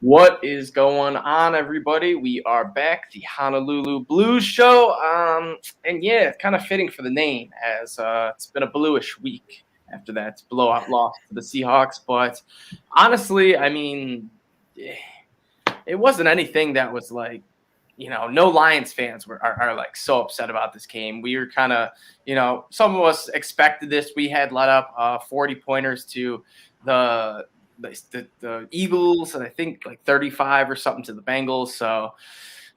What is going on, everybody? We are back, the Honolulu Blues show. And yeah, it's kind of fitting for the name, as it's been a bluish week after that blowout loss to the Seahawks. But honestly, I mean, it wasn't anything that was like, no Lions fans are like so upset about this game. We were kind of, some of us expected this. We had let up 40 pointers to the the Eagles, and I think like 35 or something to the Bengals. So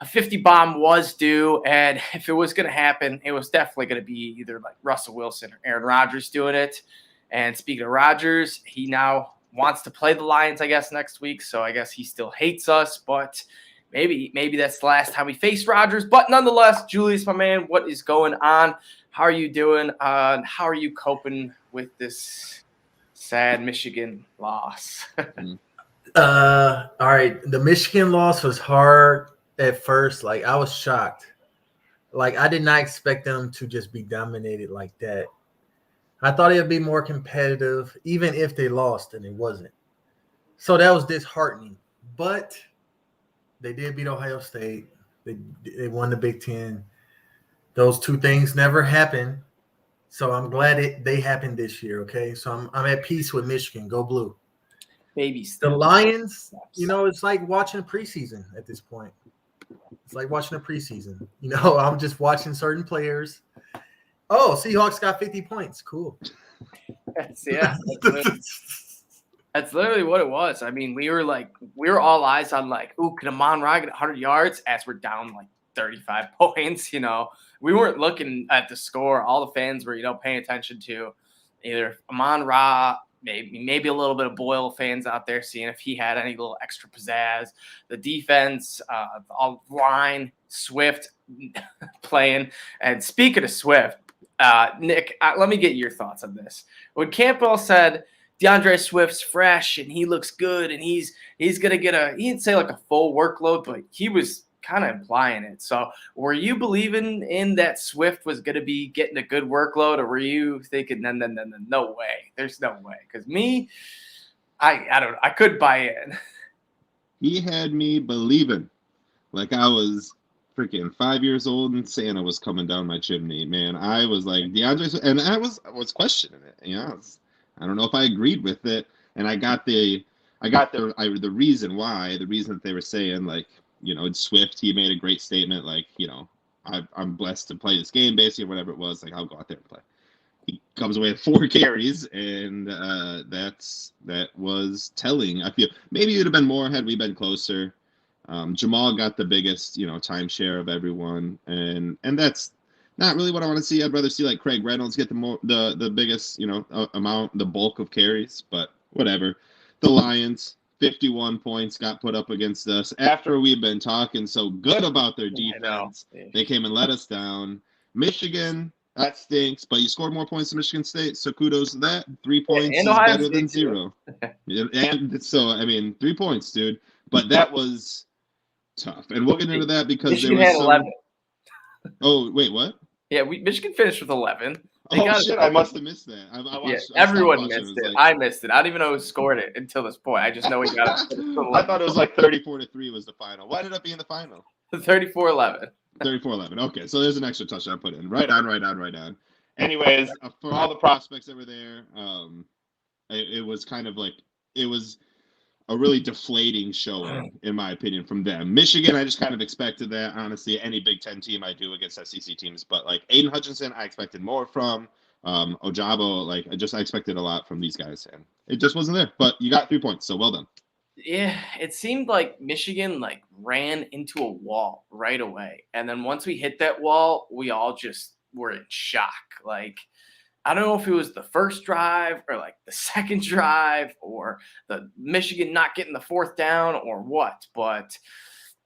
a 50 bomb was due, and if it was going to happen, it was definitely going to be either like Russell Wilson or Aaron Rodgers doing it. And speaking of Rodgers, he now wants to play the Lions, I guess, next week. So I guess he still hates us, but maybe that's the last time we face Rodgers. But nonetheless, Julius, my man, what is going on? How are you doing? How are you coping with this sad Michigan loss? All right. The Michigan loss was hard at first. Like, I was shocked. Like, I did not expect them to just be dominated like that. I thought it would be more competitive, even if they lost, and it wasn't. So that was disheartening. But they did beat Ohio State. They won the Big Ten. Those two things never happen. So I'm glad they happened this year, okay? So I'm at peace with Michigan. Go Blue. Baby The steps. Lions, it's like watching preseason at this point. It's like watching a preseason. I'm just watching certain players. Oh, Seahawks got 50 points. Cool. That's literally what it was. I mean, we were all eyes on like, ooh, can Amon-Ra get 100 yards as we're down like 35 points? We weren't looking at the score. All the fans were, paying attention to either Amon-Ra, maybe a little bit of Boyle fans out there seeing if he had any little extra pizzazz. The defense, the line, Swift playing. And speaking of Swift, Nick, let me get your thoughts on this. When Campbell said DeAndre Swift's fresh and he looks good and he's gonna get he didn't say like a full workload, but he was kind of implying it. So were you believing in that Swift was gonna be getting a good workload, or were you thinking no way? There's no way. Because me, I don't know, I could buy in. He had me believing like I was freaking 5 years old and Santa was coming down my chimney, man. I was like DeAndre, and I was questioning it. I don't know if I agreed with it, and I got the reason why, the reason that they were saying like, in Swift, he made a great statement like, I'm blessed to play this game, basically, or whatever it was. Like, I'll go out there and play. He comes away with 4 carries, and that was telling. I feel maybe it would have been more had we been closer. Jamal got the biggest, timeshare of everyone, and that's not really what I want to see. I'd rather see like Craig Reynolds get the biggest, amount, the bulk of carries. But whatever. The Lions, 51 points got put up against us after we've been talking so good about their defense. They came and let us down. Michigan, that stinks, but you scored more points than Michigan State, so kudos to that. 3 points is better than 0. And so, 3 points, dude. But that was tough, and we'll get into that because Michigan had 11. Oh wait, what? Yeah, Michigan finished with 11. I must have missed that. Everyone missed it. I missed it. I don't even know who scored it until this point. I just know we got it. I thought it was like 34-3 was the final. Why did it be in the final? 34-11. 34-11. Okay, so there's an extra touchdown put in. Right on. Anyways, for all the prospects that were there, it was kind of like it was a really deflating showing, in my opinion, from them. Michigan, I just kind of expected that. Honestly, any Big Ten team I do against SEC teams, but like Aiden Hutchinson, I expected more from. Ojabo, I expected a lot from these guys, and it just wasn't there. But you got 3 points, so well done. Yeah, it seemed like Michigan ran into a wall right away, and then once we hit that wall, we all just were in shock. I don't know if it was the first drive or the second drive or the Michigan not getting the 4th down or what, but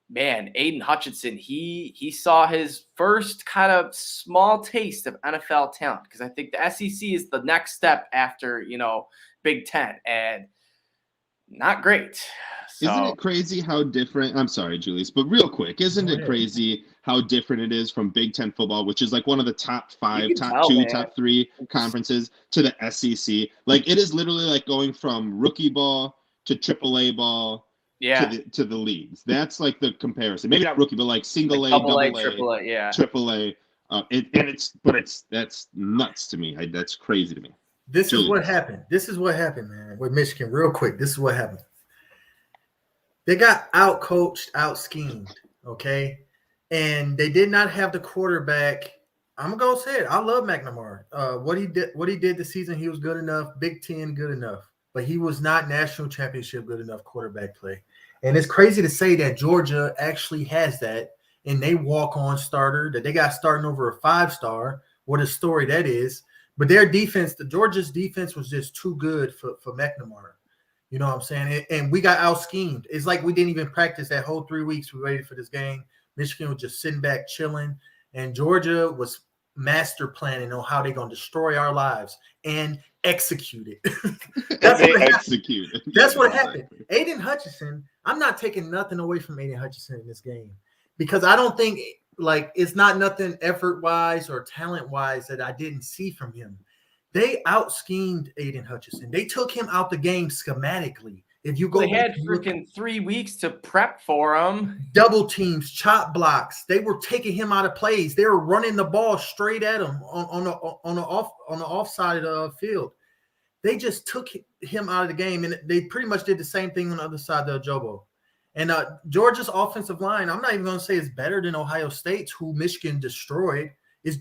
man, Aiden Hutchinson, he saw his first kind of small taste of NFL talent, because I think the SEC is the next step after, Big Ten, and not great. So, isn't it crazy how different? I'm sorry, Julius, but real quick, isn't it crazy how different it is from Big Ten football, which is like one of the top 5, top 2, top 3 conferences, to the SEC? Like, it is literally like going from rookie ball to AAA ball Yeah. to the leagues. That's like the comparison. Maybe not rookie, but like single A, double A, triple A, yeah. triple A. That's nuts to me. That's crazy to me. This is what happened. This is what happened, man, with Michigan. Real quick, this is what happened. They got out-coached, out-schemed, okay? And they did not have the quarterback. I'm going to say it. I love McNamara. What he did this season, he was good enough. Big Ten, good enough. But he was not national championship good enough quarterback play. And it's crazy to say that Georgia actually has that, and they walk-on starter, that they got starting over a 5-star. What a story that is. But their defense, the Georgia's defense was just too good for McNamara. You know what I'm saying? And we got out-schemed. It's like we didn't even practice that whole 3 weeks we waited for this game. Michigan was just sitting back, chilling. And Georgia was master planning on how they're going to destroy our lives and execute it. That's what executed. That's what happened. Aiden Hutchinson, I'm not taking nothing away from Aiden Hutchinson in this game because I don't think like it's not nothing effort-wise or talent-wise that I didn't see from him. They out-schemed Aiden Hutchinson. They took him out the game schematically. If you go, they had freaking 3 weeks to prep for him. Double teams, chop blocks. They were taking him out of plays. They were running the ball straight at him on the offside of the field. They just took him out of the game, and they pretty much did the same thing on the other side of the Jobo. And Georgia's offensive line, I'm not even going to say it's better than Ohio State's, who Michigan destroyed. Is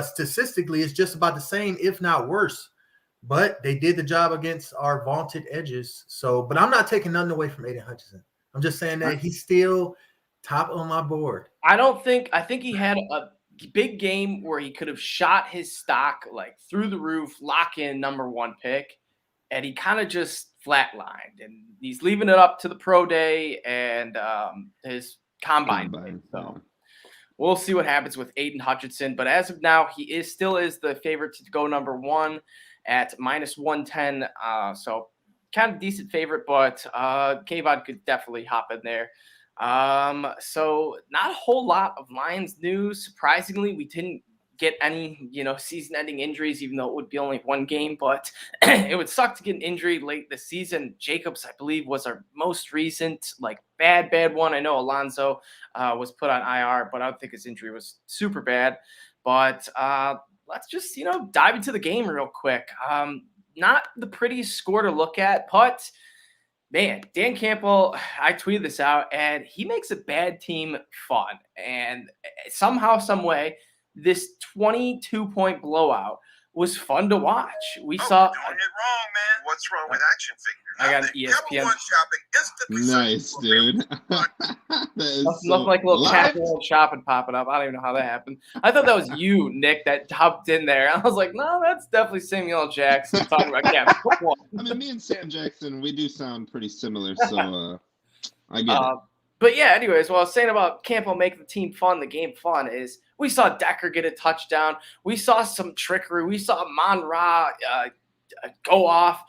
statistically, it's just about the same, if not worse. But they did the job against our vaunted edges. So, but I'm not taking nothing away from Aiden Hutchinson. I'm just saying that he's still top on my board. I think he had a big game where he could have shot his stock like through the roof, lock in #1 pick, and he kind of just flatlined. And he's leaving it up to the pro day and his combine. So we'll see what happens with Aiden Hutchinson. But as of now, he still is the favorite to go #1 at -110. So kind of decent favorite, but Kayvon could definitely hop in there. So not a whole lot of Lions news. Surprisingly, we didn't get any, season-ending injuries, even though it would be only one game. But it would suck to get an injury late this season. Jacobs, I believe, was our most recent, bad one. I know Alonzo was put on IR, but I don't think his injury was super bad. But let's just, dive into the game real quick. Not the prettiest score to look at, but man, Dan Campbell, I tweeted this out, and he makes a bad team fun. And somehow, some way, this 22-point blowout was fun to watch. We saw. You're doing it wrong, man. What's wrong with action figures? I got an ESPN. Nice, dude. Looked like a little cat shopping popping up. I don't even know how that happened. I thought that was you, Nick, that hopped in there. I was like, no, that's definitely Samuel Jackson talking about cat football. I mean, me and Sam Jackson, we do sound pretty similar, so I get it. But yeah, anyways, what I was saying about Campbell making the team fun, the game fun, is we saw Decker get a touchdown. We saw some trickery. We saw Mon-Ra go off.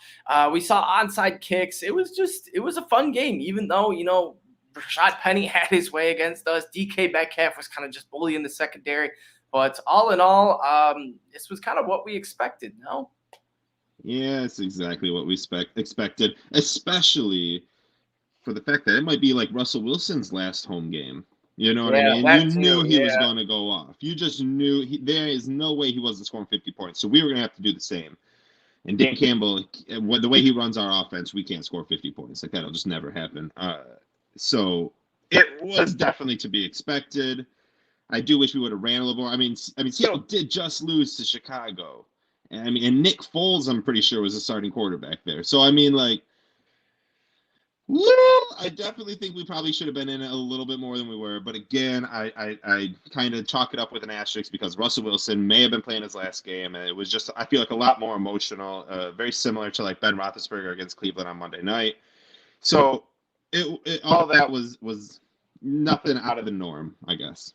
We saw onside kicks. It was a fun game, even though, Rashad Penny had his way against us. DK Metcalf was kind of just bullying the secondary. But all in all, this was kind of what we expected, no? Yeah, it's exactly what we expected, especially for the fact that it might be like Russell Wilson's last home game. You know what I mean? You knew he was going to go off. You just knew there is no way he wasn't scoring 50 points. So we were going to have to do the same. And Dan Campbell, the way he runs our offense, we can't score 50 points. Like that'll just never happen. So it was definitely to be expected. I do wish we would have ran a little more. I mean, Seattle did just lose to Chicago. And Nick Foles, I'm pretty sure, was a starting quarterback there. So I definitely think we probably should have been in it a little bit more than we were. But again, I kind of chalk it up with an asterisk because Russell Wilson may have been playing his last game, and it was just, I feel like, a lot more emotional, very similar to like Ben Roethlisberger against Cleveland on Monday night. So all that was nothing out of the norm, I guess.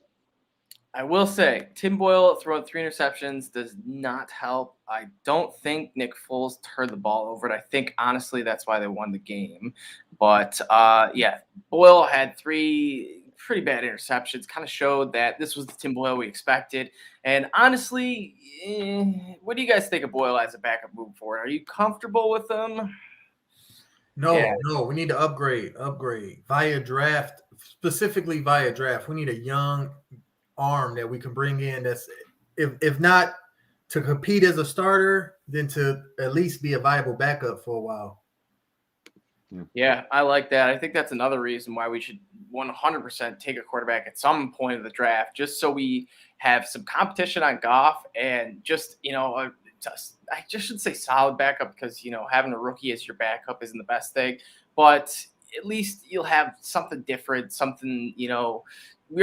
I will say, Tim Boyle throwing 3 interceptions does not help. I don't think Nick Foles turned the ball over. And I think, honestly, that's why they won the game. But, Boyle had 3 pretty bad interceptions. Kind of showed that this was the Tim Boyle we expected. And, honestly, what do you guys think of Boyle as a backup moving forward? Are you comfortable with him? No, we need to upgrade via draft, specifically via draft. We need a young arm that we can bring in. That's if not to compete as a starter, then to at least be a viable backup for a while. Yeah, I like that. I think that's another reason why we should 100% take a quarterback at some point of the draft, just so we have some competition on Goff and just, I just should say solid backup because, having a rookie as your backup isn't the best thing, but at least you'll have something different, something, we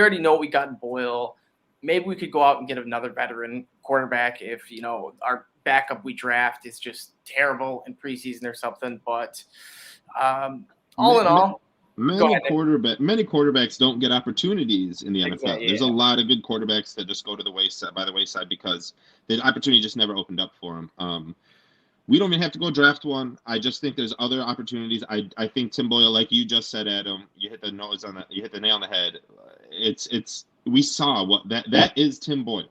already know we got in Boyle. Maybe we could go out and get another veteran quarterback if, our backup we draft is just terrible in preseason or something, but all in all, many quarterbacks don't get opportunities in the NFL. Yeah. There's a lot of good quarterbacks that just go to the wayside because the opportunity just never opened up for them. We don't even have to go draft one. I just think there's other opportunities. I think Tim Boyle, like you just said, Adam, you hit the nail on the head. We saw what that is. Tim Boyle,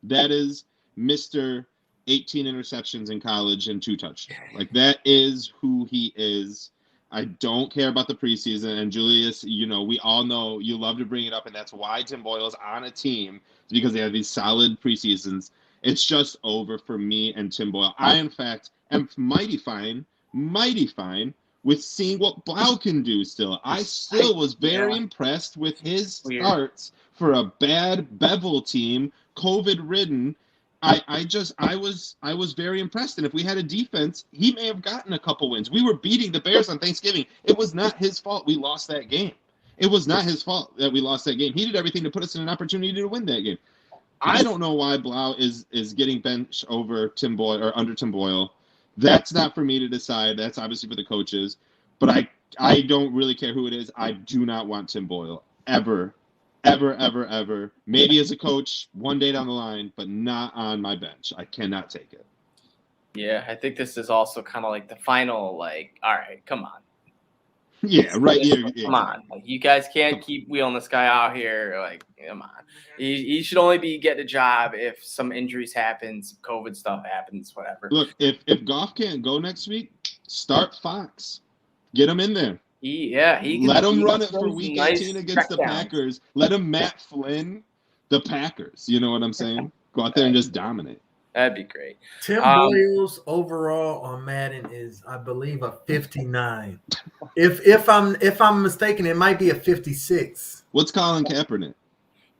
that is Mr. 18 interceptions in college and 2 touchdowns. Like, that is who he is. I don't care about the preseason. And Julius, we all know you love to bring it up, and that's why Tim Boyle is on a team, because they have these solid preseasons. It's just over for me and Tim Boyle. I, in fact, am mighty fine with seeing what Blau can do still. I still was very impressed with his starts for a bad Bevel team, COVID-ridden. I was very impressed. And if we had a defense, he may have gotten a couple wins. We were beating the Bears on Thanksgiving. It was not his fault we lost that game. It was not his fault that we lost that game. He did everything to put us in an opportunity to win that game. I don't know why Blau is getting benched over Tim Boyle or under Tim Boyle. That's not for me to decide. That's obviously for the coaches. But I don't really care who it is. I do not want Tim Boyle ever. Maybe as a coach one day down the line, but not on my bench. I cannot take it. Yeah, I think this is also kind of like the final, all right, come on. Yeah, right. Come on. Like, you guys can't keep wheeling this guy out here. Like, come on. He should only be getting a job if some injuries happen, some COVID stuff happens, whatever. Look, if Goff can't go next week, start Fox. Get him in there. He let him run it for week 18 against the Packers. Let him Matt Flynn the Packers. You know what I'm saying? Go out there and just dominate. That'd be great. Tim Boyle's overall on Madden is, I believe, a 59. If I'm mistaken, it might be a 56. What's Colin Kaepernick?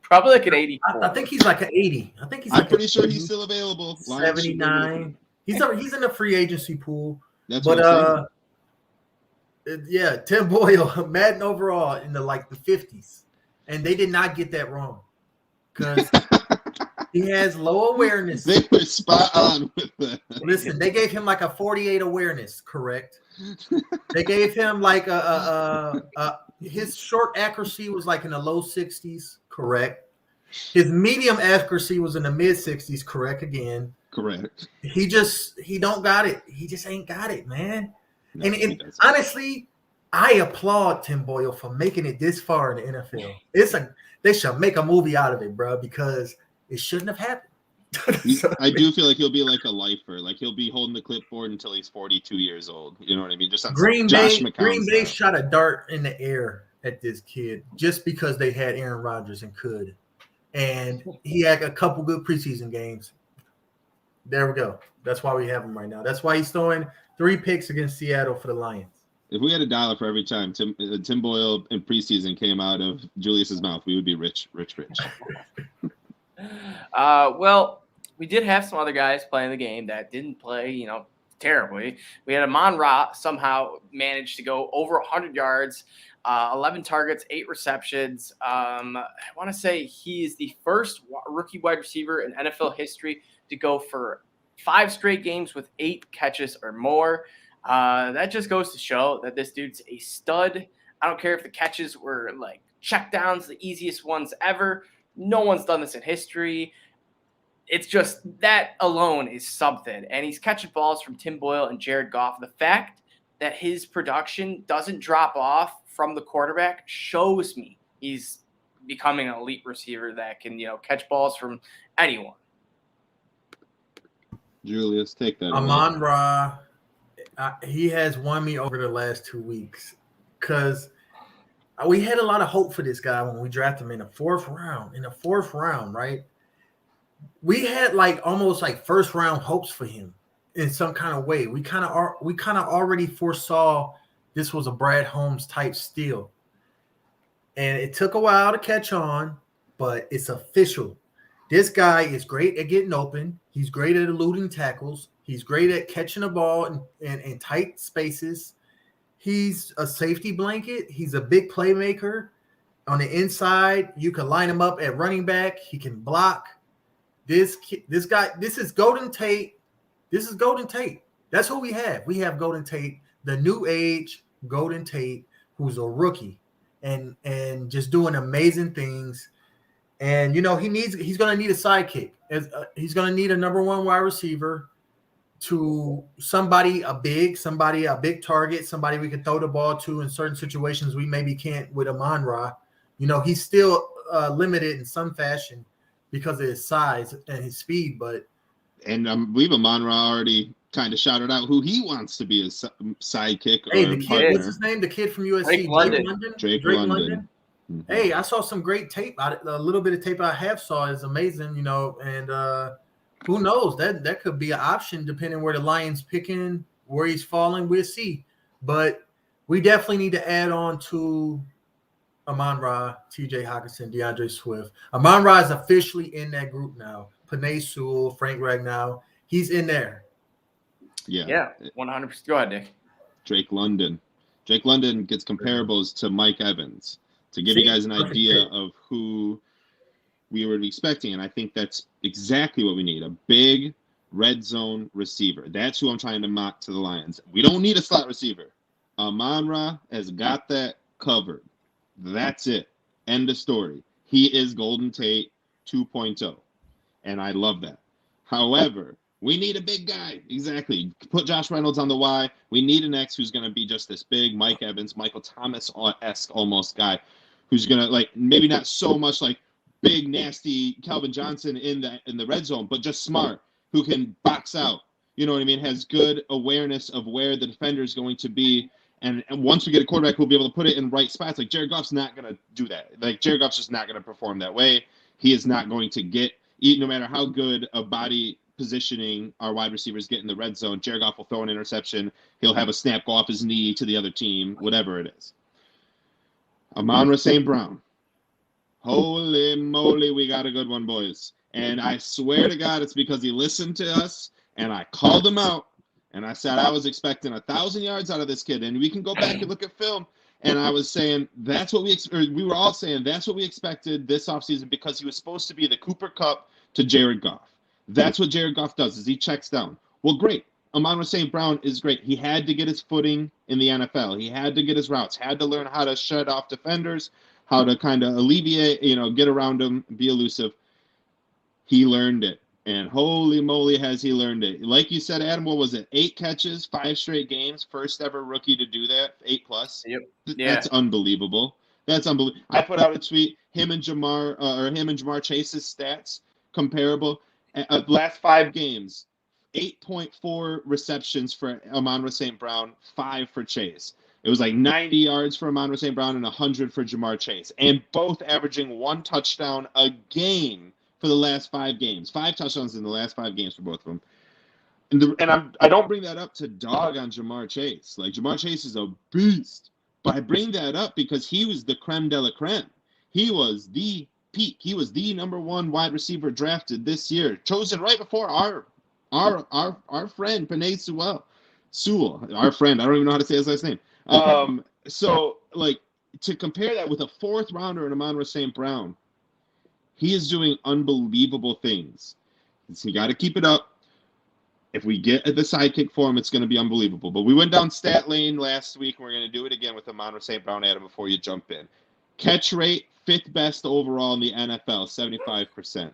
Probably like an 84. I think he's like an 80. I'm pretty sure he's still available. 79. He's in the free agency pool. That's what I'm saying. Yeah, Tim Boyle, Madden overall in the 50s, and they did not get that wrong because he has low awareness. They were spot on with that. Listen, they gave him like a 48 awareness, correct? They gave him like his short accuracy was like in the low 60s, correct? His medium accuracy was in the mid 60s, correct again. Correct. He don't got it. He just ain't got it, man. No, and honestly, I applaud Tim Boyle for making it this far in the NFL. They should make a movie out of it, bro, because it shouldn't have happened. I do feel like he'll be like a lifer. Like, he'll be holding the clipboard until he's 42 years old. You know what I mean? Just on Green Bay shot a dart in the air at this kid just because they had Aaron Rodgers and could. And he had a couple good preseason games. There we go. That's why we have him right now. That's why he's throwing 3 picks against Seattle for the Lions. If we had $1 for every time Tim Boyle in preseason came out of Julius's mouth, we would be rich. Well, we did have some other guys playing the game that didn't play, terribly. We had Amon Ra somehow managed to go over 100 yards, 11 targets, 8 receptions. I want to say he is the first rookie wide receiver in NFL history to go for 5 straight games with 8 catches or more. That just goes to show that this dude's a stud. I don't care if the catches were like checkdowns, the easiest ones ever. No one's done this in history. It's just that alone is something. And he's catching balls from Tim Boyle and Jared Goff. The fact that his production doesn't drop off from the quarterback shows me he's becoming an elite receiver that can, catch balls from anyone. Julius, take that. Amon Ra, he has won me over the last 2 weeks because we had a lot of hope for this guy when we drafted him in the fourth round. In the fourth round, right? We had like almost like first round hopes for him in some kind of way. We kind of already foresaw this was a Brad Holmes type steal, and it took a while to catch on, but it's official. This guy is great at getting open. He's great at eluding tackles. He's great at catching a ball in tight spaces. He's a safety blanket. He's a big playmaker. On the inside, you can line him up at running back. He can block. This guy, this is Golden Tate. This is Golden Tate. That's who we have. We have Golden Tate, the new age Golden Tate, who's a rookie and just doing amazing things. And he's going to need a sidekick. He's going to need a number one wide receiver to somebody a big target, somebody we can throw the ball to in certain situations we maybe can't with Amon-Ra. He's still limited in some fashion because of his size and his speed, and I believe Amon-Ra already kind of shouted out who he wants to be his sidekick or the kid, partner. what's his name? The kid from USC, Drake London. Drake London. Mm-hmm. Hey, I saw some great tape. A little bit of tape I have saw is amazing, and who knows? That could be an option depending where the Lions picking, where he's falling. We'll see. But we definitely need to add on to Amon-Ra, TJ Hockenson, DeAndre Swift. Amon-Ra is officially in that group now. Panay Sewell, Frank Ragnow, he's in there. Yeah, 100%. Go ahead, Nick. Drake London gets comparables to Mike Evans to give you guys an idea of who we were expecting, and I think that's exactly what we need, a big red zone receiver. That's who I'm trying to mock to the Lions. We don't need a slot receiver. Amon-Ra has got that covered. That's it. End of story. He is Golden Tate 2.0, and I love that. However, we need a big guy. Exactly. Put Josh Reynolds on the Y. We need an X who's going to be just this big Mike Evans, Michael Thomas-esque almost guy who's going to, maybe not so much like big, nasty Calvin Johnson in the red zone, but just smart, who can box out. You know what I mean? Has good awareness of where the defender is going to be. And once we get a quarterback who'll be able to put it in right spots, like Jared Goff's not going to do that. Jared Goff's just not going to perform that way. He is not going to get, no matter how good a body positioning our wide receivers get in the red zone, Jared Goff will throw an interception. He'll have a snap go off his knee to the other team, whatever it is. Amon-Ra St. Brown. Holy moly, we got a good one, boys. And I swear to God, it's because he listened to us, and I called him out, and I said I was expecting 1,000 yards out of this kid. And we can go back and look at film, and I was saying that's what we were all saying that's what we expected this offseason because he was supposed to be the Cooper Kupp to Jared Goff. That's what Jared Goff does, is he checks down. Well, great. Amon-Ra St. Brown is great. He had to get his footing in the NFL. He had to get his routes, had to learn how to shut off defenders, how to kind of alleviate, get around them, be elusive. He learned it. And holy moly, has he learned it. Like you said, Adam, what was it? 8 catches, 5 straight games. First ever rookie to do that. 8+. Yep. Yeah. That's unbelievable. That's unbelievable. I put out a tweet, him and Jamar Chase's stats comparable. Last 5 games, 8.4 receptions for Amon-Ra St. Brown, 5 for Chase. It was like 90 yards for Amon-Ra St. Brown and 100 for Jamar Chase. And both averaging 1 touchdown a game for the last 5 games. 5 touchdowns in the last 5 games for both of them. And I don't bring that up to dog on Jamar Chase. Jamar Chase is a beast. But I bring that up because he was the creme de la creme. He was the peak. He was the number 1 wide receiver drafted this year, chosen right before our friend Panay Sewell, our friend. I don't even know how to say his last name. So to compare that with a 4th rounder in Amon-Ra St. Brown, he is doing unbelievable things. So you got to keep it up. If we get the sidekick for him, it's going to be unbelievable. But we went down stat lane last week, and we're going to do it again with Amon-Ra St. Brown, Adam, before you jump in. Catch rate, 5th best overall in the NFL, 75%.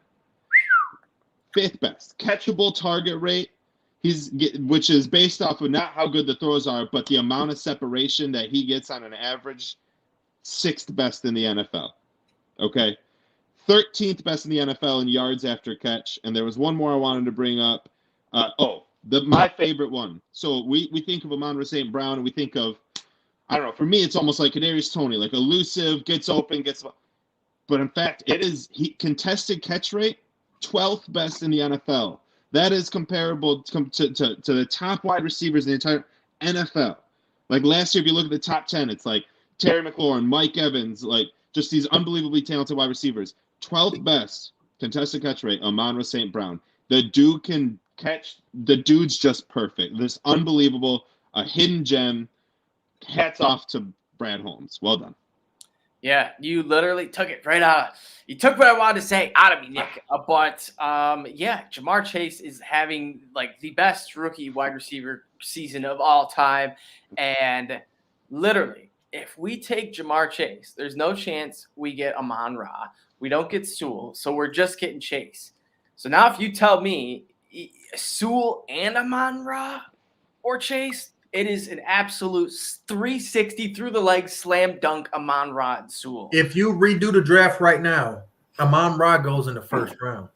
5th best. Catchable target rate, which is based off of not how good the throws are, but the amount of separation that he gets on an average, 6th best in the NFL. Okay? 13th best in the NFL in yards after catch. And there was one more I wanted to bring up. My favorite one. So we think of Amon-Ra St. Brown, and we think of, I don't know, for me, it's almost like Kadarius Toney, like elusive, gets open, but in fact, contested catch rate, 12th best in the NFL. That is comparable to the top wide receivers in the entire NFL. Like last year, if you look at the top 10, it's like Terry McLaurin, Mike Evans, like just these unbelievably talented wide receivers. 12th best contested catch rate, Amon-Ra St. Brown. The dude can catch. The dude's just perfect. This unbelievable, a hidden gem. Hats off to Brad Holmes. Well done. Yeah, you literally took it right out. You took what I wanted to say out of me, Nick. But yeah, Jamar Chase is having like the best rookie wide receiver season of all time. And literally, if we take Jamar Chase, there's no chance we get Amon-Ra. We don't get Sewell, so we're just getting Chase. So now if you tell me Sewell and Amon-Ra or Chase, it is an absolute 360 through the legs slam dunk Amon-Ra and Sewell. If you redo the draft right now, Amon-Ra goes in the first round.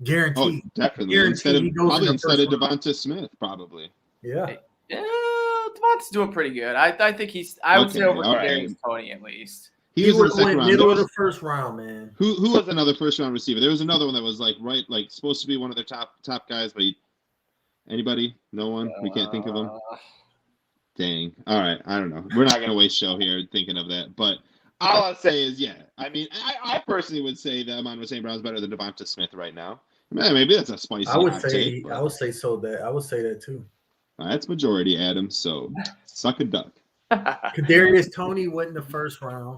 Guaranteed. Oh, definitely. Instead of Devonta Smith, probably. Yeah. Devonta's doing pretty good. I think I would say over Kadarius Toney at least. He was in the second round. Middle of the first round, man. Who was another first round receiver? There was another one that was like supposed to be one of their top guys, but anybody? No one? We can't think of him. Dang. All right. I don't know. We're not going to waste show here thinking of that. But all I'll say is, yeah. I mean, I personally would say that Amon-Ra St. Brown is better than Devonta Smith right now. Man, maybe that's a spicy I would hot say take, I would say so that I would say that too. That's majority, Adam. So suck a duck. Kadarius Toney went in the first round.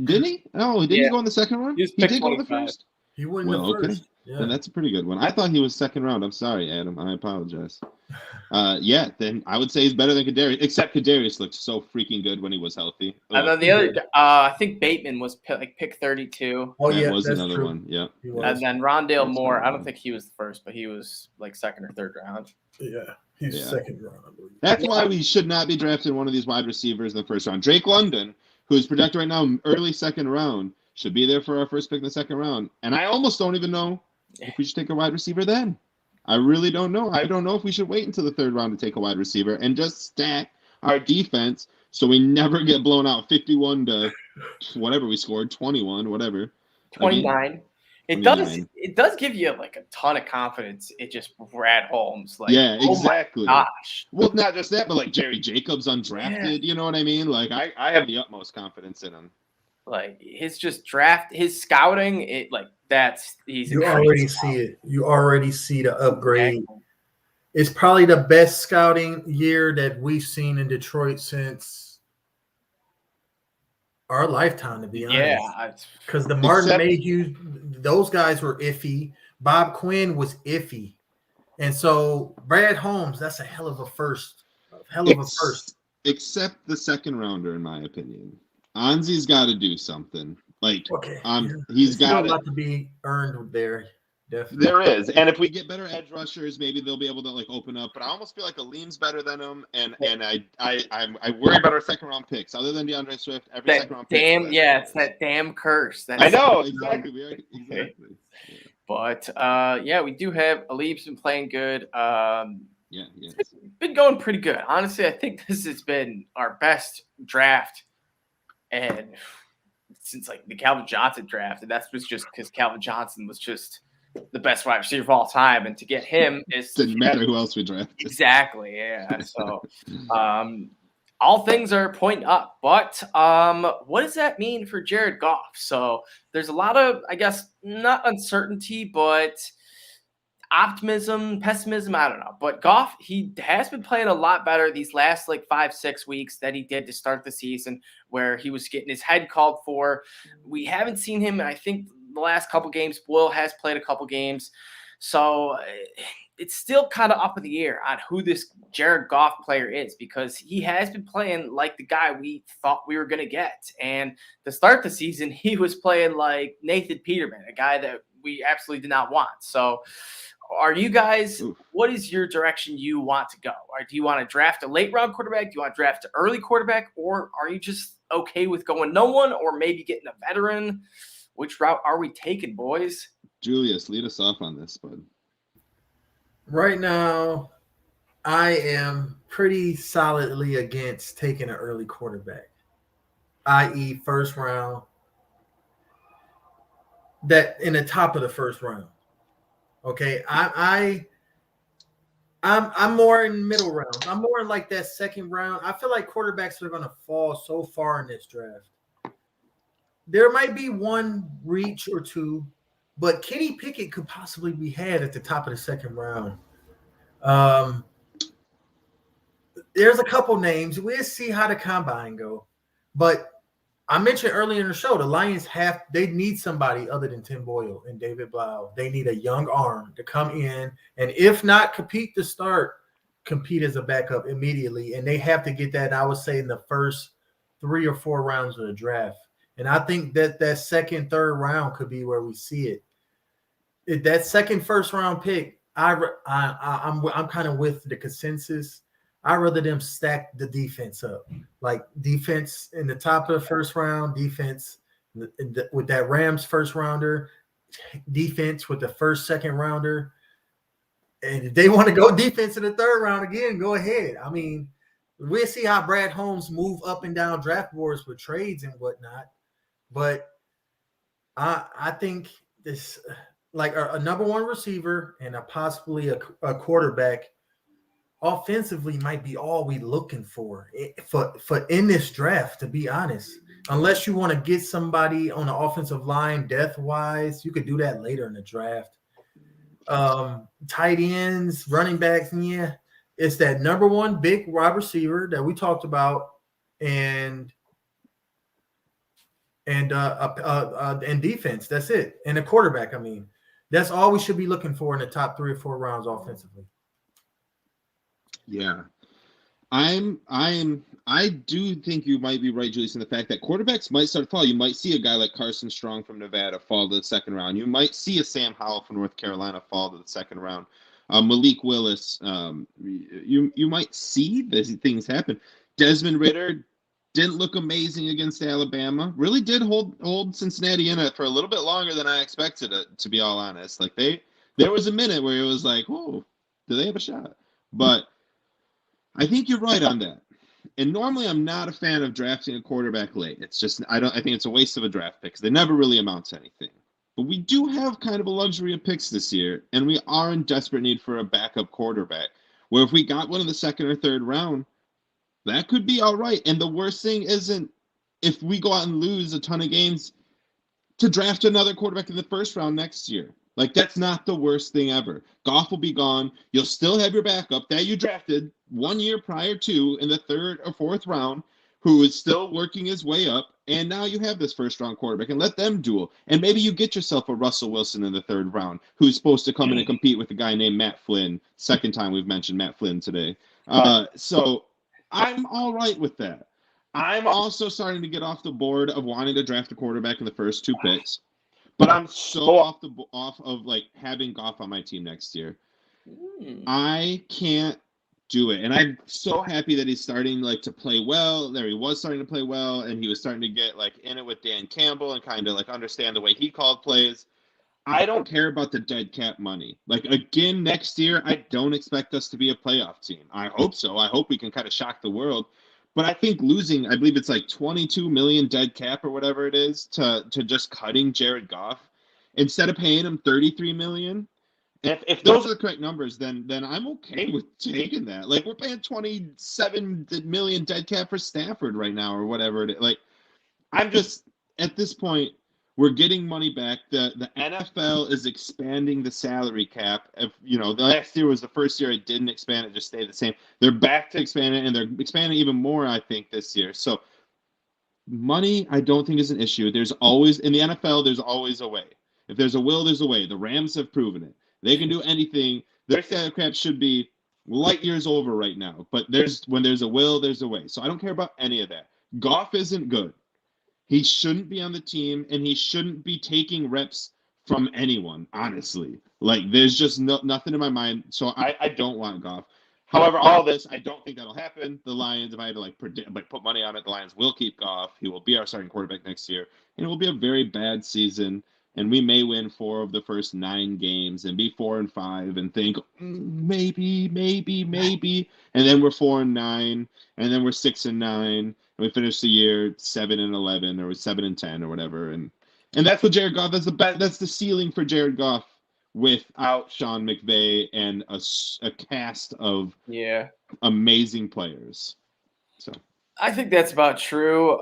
Didn't he? Oh, didn't he go in the second round? He did go in the first. He went in the first. Okay. Yeah. Then that's a pretty good one. I thought he was second round. I'm sorry, Adam. I apologize. Yeah, then I would say he's better than Kadarius, except Kadarius looked so freaking good when he was healthy. And then the other, I think Bateman was pick 32. Oh, that yeah, was that's another true. one. Yeah. And then Rondale Moore, I don't think he was the first, but he was like second or third round. Yeah, he's second round, I believe. That's why we should not be drafting one of these wide receivers in the first round. Drake London, who's projected right now early second round, should be there for our first pick in the second round. And I almost don't even know if we should take a wide receiver then. I really don't know. I don't know if we should wait until the third round to take a wide receiver and just stack our defense so we never get blown out 51 to whatever we scored, 21, whatever. 29. It does give you like a ton of confidence. It just Brad Holmes. Like, yeah, exactly. Oh my gosh. Well, not just that, but like Jerry Jacobs undrafted. Yeah. You know what I mean? Like I have the utmost confidence in him. Like his scouting, you already see it. You already see the upgrade. Exactly. It's probably the best scouting year that we've seen in Detroit since our lifetime, to be honest. Yeah, because the Martin Mayhew, those guys were iffy. Bob Quinn was iffy, and so Brad Holmes, that's a hell of a first. Except the second rounder, in my opinion. Anzi's got to do something. Like, he's got a lot to be earned there. Definitely. There is, and if we get better edge rushers, maybe they'll be able to like open up. But I almost feel like Aleem's better than him, and I worry about our second round picks. Other than DeAndre Swift, second round pick. It's that damn curse. I know exactly. Exactly. Yeah. But we do have Aleem's been playing good. It's been going pretty good. Honestly, I think this has been our best draft. And since like the Calvin Johnson draft, and that's just because Calvin Johnson was just the best wide receiver of all time, and to get him didn't matter who else we drafted. Exactly, yeah. So, all things are pointing up. But what does that mean for Jared Goff? So there's a lot of, I guess, not uncertainty, but optimism, pessimism, I don't know. But Goff, he has been playing a lot better these last like 5-6 weeks than he did to start the season, where he was getting his head called for. We haven't seen him, I think, the last couple games. Will has played a couple games. So it's still kind of up in the air on who this Jared Goff player is, because he has been playing like the guy we thought we were going to get. And to start the season, he was playing like Nathan Peterman, a guy that we absolutely did not want. So are you guys, what is your direction you want to go? Or do you want to draft a late round quarterback? Do you want to draft an early quarterback? Or are you just okay with going no one, or maybe getting a veteran? Which route are we taking, boys? Julius, lead us off on this, bud. Right now, I am pretty solidly against taking an early quarterback, i.e., first round, that in the top of the first round. Okay, I'm more in middle rounds. I'm more in like that second round. I feel like quarterbacks are going to fall so far in this draft. There might be one reach or two, but Kenny Pickett could possibly be had at the top of the second round. Um, there's a couple names. We'll see how the combine go. But I mentioned earlier in the show, the Lions they need somebody other than Tim Boyle and David Blau. They need a young arm to come in and if not compete to start, compete as a backup immediately. And they have to get that, I would say, in the first 3 or 4 rounds of the draft. And I think that second, third round could be where we see it. That second, first round pick, I'm kind of with the consensus. I'd rather them stack the defense up, like defense in the top of the first round, defense with that Rams first rounder, defense with the first, second rounder. And if they want to go defense in the third round again, go ahead. I mean, we'll see how Brad Holmes move up and down draft boards with trades and whatnot. But I think this, like a number one receiver and possibly a quarterback, offensively might be all we looking for in this draft, to be honest. Unless you want to get somebody on the offensive line depth-wise, you could do that later in the draft. Tight ends, running backs, yeah. It's that number one big wide receiver that we talked about, and defense. That's it. And a quarterback, I mean. That's all we should be looking for in the top 3 or 4 rounds offensively. Yeah. I do think you might be right, Julius, in the fact that quarterbacks might start to fall. You might see a guy like Carson Strong from Nevada fall to the second round. You might see a Sam Howell from North Carolina fall to the second round. Malik Willis, you might see these things happen. Desmond Ridder didn't look amazing against Alabama. Really did hold Cincinnati in it for a little bit longer than I expected it, to be all honest. Like there was a minute where it was like, whoa, do they have a shot? But I think you're right on that. And normally I'm not a fan of drafting a quarterback late. It's just I think it's a waste of a draft pick because they never really amount to anything. But we do have kind of a luxury of picks this year, and we are in desperate need for a backup quarterback. Where if we got one in the second or third round, that could be all right. And the worst thing isn't if we go out and lose a ton of games to draft another quarterback in the first round next year. Like, that's not the worst thing ever. Goff will be gone. You'll still have your backup that you drafted 1 year prior to in the third or fourth round, who is still working his way up. And now you have this first-round quarterback, and let them duel. And maybe you get yourself a Russell Wilson in the third round, who's supposed to come in and compete with a guy named Matt Flynn. Second time we've mentioned Matt Flynn today. So I'm all right with that. I'm also starting to get off the board of wanting to draft a quarterback in the first 2 picks. But I'm so off of like having Goff on my team next year. I can't do it. And I'm so happy that he's starting like to play well. There he was starting to play well, and he was starting to get like in it with Dan Campbell and kind of like understand the way he called plays. I don't care about the dead cap money. Like, again, next year, I don't expect us to be a playoff team. I hope so. I hope we can kind of shock the world. But I think losing, I believe it's like 22 million dead cap or whatever it is to just cutting Jared Goff instead of paying him 33 million. If those are the correct numbers, then I'm okay with taking that. Like, we're paying 27 million dead cap for Stafford right now or whatever it is. Like, I'm just at this point, we're getting money back. The NFL is expanding the salary cap. If the last year was the first year it didn't expand, it just stayed the same. They're back to expanding, and they're expanding even more, I think, this year. So money, I don't think is an issue. There's always in the NFL, there's always a way. If there's a will, there's a way. The Rams have proven it. They can do anything. Their salary cap should be light years over right now. But when there's a will, there's a way. So I don't care about any of that. Goff isn't good. He shouldn't be on the team, and he shouldn't be taking reps from anyone, honestly. Like, there's just nothing in my mind, so I don't want Goff. However, all this, I don't think that'll happen. The Lions, if I had to put money on it, the Lions will keep Goff. He will be our starting quarterback next year, and it will be a very bad season. and we may win 4 of the first 9 games and be 4-5 and think maybe, and then we're 4-9, and then we're 6-9, and we finish the year 7-11 or 7-10 or whatever, and that's what Jared Goff. That's the ceiling for Jared Goff without Sean McVay and a cast of amazing players. So I think that's about true.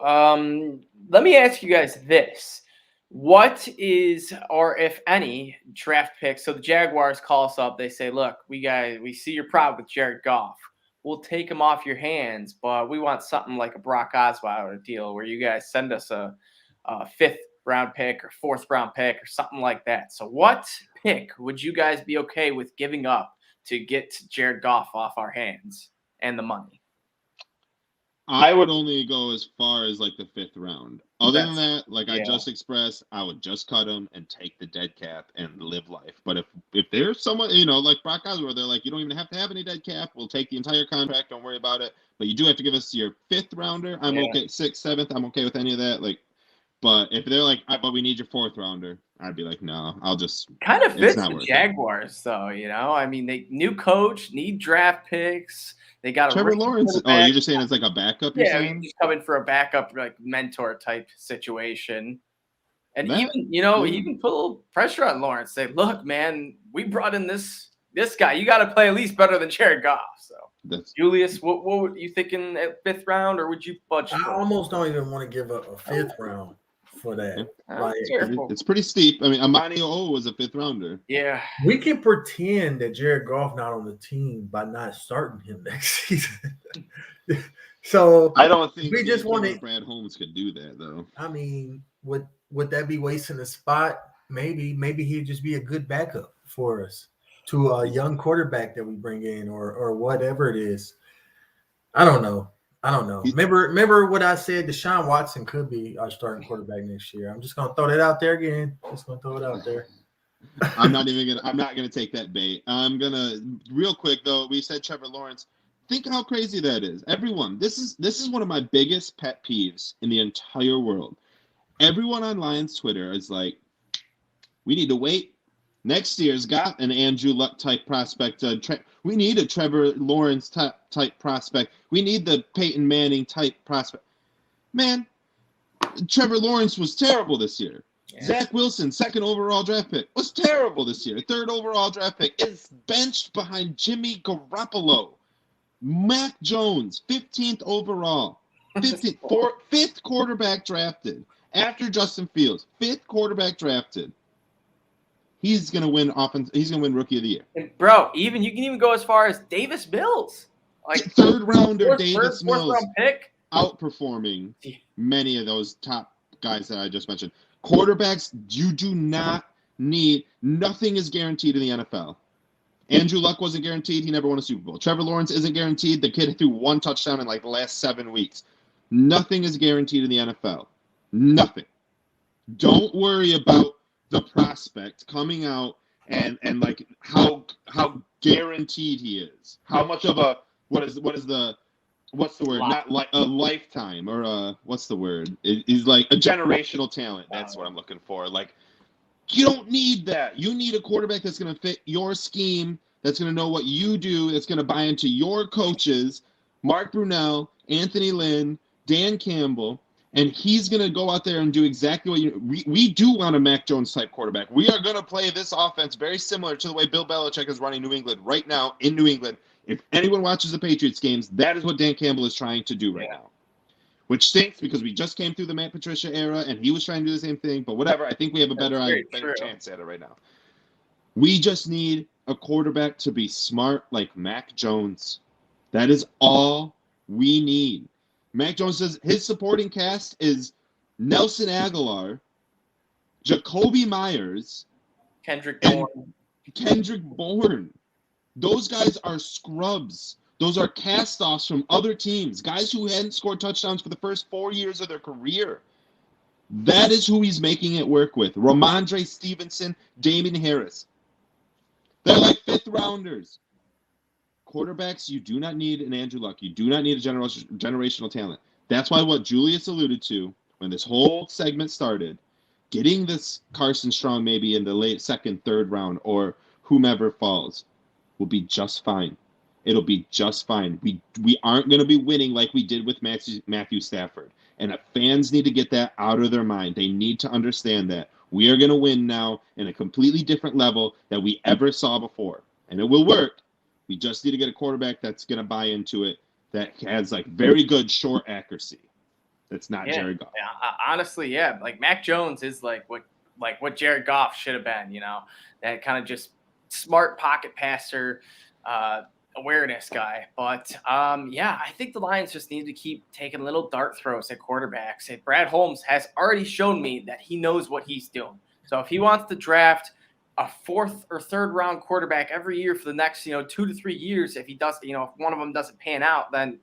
Let me ask you guys this. What is, or if any, draft picks? So the Jaguars call us up. They say, look, we see your problem with Jared Goff. We'll take him off your hands, but we want something like a Brock Osweiler deal where you guys send us a 5th round pick or 4th round pick or something like that. So what pick would you guys be okay with giving up to get Jared Goff off our hands and the money? I would only go as far as like the 5th round. Other than that, like I just expressed, I would just cut him and take the dead cap and live life. But if there's someone, like Brock Osweiler, they're like, you don't even have to have any dead cap. We'll take the entire contract. Don't worry about it. But you do have to give us your 5th rounder. I'm okay. 6th, 7th. I'm okay with any of that. Like, but if they're like, but we need your 4th rounder, I'd be like, no, I'll just kind of fits the Jaguars, though. I mean, they new coach, need draft picks. They got Trevor Lawrence. Oh, you're just saying it's like a backup? Yeah, he's coming for a backup, like mentor type situation. And even put a little pressure on Lawrence. Say, look, man, we brought in this guy. You got to play at least better than Jared Goff. So, Julius, what were you thinking at 5th round, or would you budge? I almost don't even want to give up a 5th round for that. It's pretty steep. I mean, Amani O was a 5th rounder. Yeah. We can pretend that Jared Goff not on the team by not starting him next season. So I don't think we just wanted Brad Holmes could do that, though. I mean, would that be wasting a spot? Maybe he'd just be a good backup for us to a young quarterback that we bring in or whatever it is. I don't know. Remember what I said? Deshaun Watson could be our starting quarterback next year. I'm just gonna throw that out there again. I'm not gonna take that bait. I'm gonna real quick though. We said Trevor Lawrence. Think how crazy that is. Everyone, this is one of my biggest pet peeves in the entire world. Everyone on Lions Twitter is like, we need to wait. Next year's got an Andrew Luck type prospect. We need a Trevor Lawrence type prospect. We need the Peyton Manning type prospect. Man, Trevor Lawrence was terrible this year. Yeah. Zach Wilson, 2nd overall draft pick, was terrible this year. 3rd overall draft pick is benched behind Jimmy Garoppolo. Mac Jones, 15th overall. 5th quarterback drafted. After Justin Fields, 5th quarterback drafted. He's gonna win offense. He's gonna win Rookie of the Year. And bro, you can even go as far as Davis Mills, like 3rd rounder Davis Mills, 4th round pick, outperforming many of those top guys that I just mentioned. Quarterbacks, you do not need. Nothing is guaranteed in the NFL. Andrew Luck wasn't guaranteed. He never won a Super Bowl. Trevor Lawrence isn't guaranteed. The kid threw 1 touchdown in like the last 7 weeks. Nothing is guaranteed in the NFL. Nothing. Don't worry about the prospect coming out and like how guaranteed he is. How much of a what's the word? Not like a lifetime or what's the word? He's like a generational talent. That's what I'm looking for. Like, you don't need that. You need a quarterback that's going to fit your scheme, that's going to know what you do, that's going to buy into your coaches, Mark Brunell, Anthony Lynn, Dan Campbell, and he's going to go out there and do exactly what we do want a Mac Jones type quarterback. We are going to play this offense very similar to the way Bill Belichick is running New England right now in New England. If anyone watches the Patriots games, that is what Dan Campbell is trying to do right now. Which stinks because we just came through the Matt Patricia era and he was trying to do the same thing. But whatever, I think we have a better chance at it right now. We just need a quarterback to be smart like Mac Jones. That is all we need. Mac Jones says his supporting cast is Nelson Aguilar, Jacoby Myers, Kendrick Bourne. Those guys are scrubs. Those are cast-offs from other teams, guys who hadn't scored touchdowns for the first 4 years of their career. That is who he's making it work with. Ramondre Stevenson, Damien Harris. They're like 5th rounders. Quarterbacks, you do not need an Andrew Luck. You do not need a generational talent. That's why what Julius alluded to when this whole segment started, getting this Carson Strong maybe in the late second, third round, or whomever falls, will be just fine. It'll be just fine. We aren't going to be winning like we did with Matthew Stafford. And fans need to get that out of their mind. They need to understand that we are going to win now in a completely different level that we ever saw before. And it will work. We just need to get a quarterback that's going to buy into it, that has like very good short accuracy. That's not Jared Goff. Yeah, honestly, yeah. Like Mac Jones is like what Jared Goff should have been, that kind of just smart pocket passer, awareness guy. But I think the Lions just need to keep taking little dart throws at quarterbacks. And Brad Holmes has already shown me that he knows what he's doing. So if he wants to draft a fourth or third round quarterback every year for the next 2 to 3 years, if he does, if one of them doesn't pan out, then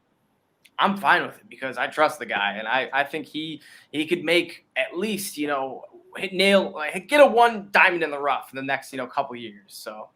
I'm fine with it because I trust the guy, and I think he could make at least get a one diamond in the rough in the next couple years. So,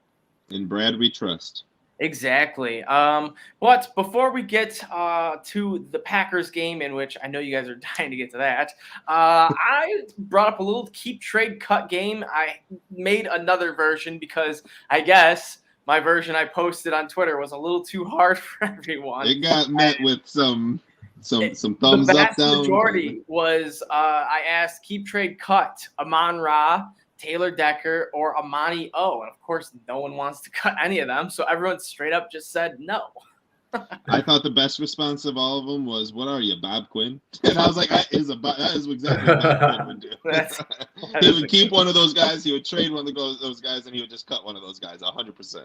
in Brad we trust. Exactly. But before we get to the Packers game, in which I know you guys are dying to get to that, I brought up a little keep trade cut game. I made another version because I guess my version I posted on Twitter was a little too hard for everyone. It got met with some thumbs up, down. The vast majority was I asked keep trade cut Amon-Ra, Taylor Decker, or Amani O. And of course, no one wants to cut any of them. So everyone straight up just said no. I thought the best response of all of them was, "What are you, Bob Quinn?" And I was like, "That is exactly what Bob Quinn would do." He would keep one of those guys, he would trade one of those guys, and he would just cut one of those guys 100%.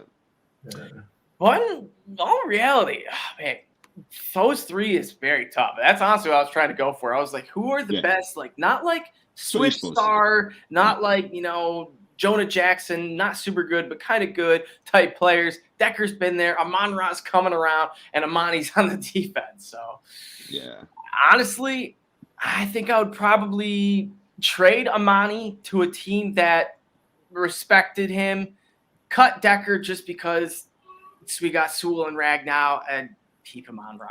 Well, in all reality, man, those three is very tough. That's honestly what I was trying to go for. I was like, who are the best? Like, not like Switch Star, not like Jonah Jackson, not super good, but kind of good type players. Decker's been there. Amon-Ra's coming around, and Amani's on the defense. So, yeah, honestly, I think I would probably trade Amani to a team that respected him, cut Decker just because we got Sewell and Ragnow, and keep Amon-Ra.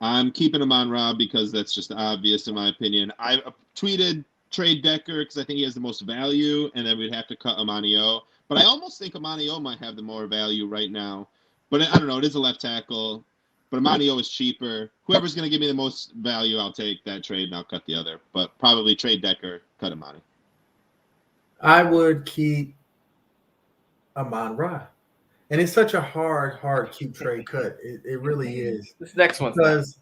I'm keeping Amon-Ra because that's just obvious in my opinion. I tweeted trade Decker because I think he has the most value, and then we'd have to cut Amani-O. But I almost think Amani-O might have the more value right now. But I don't know. It is a left tackle. But Amani-O is cheaper. Whoever's going to give me the most value, I'll take that trade, and I'll cut the other. But probably trade Decker, cut Amani. I would keep Amon-Ra. And it's such a hard keep trade cut. It really is. This next one. Because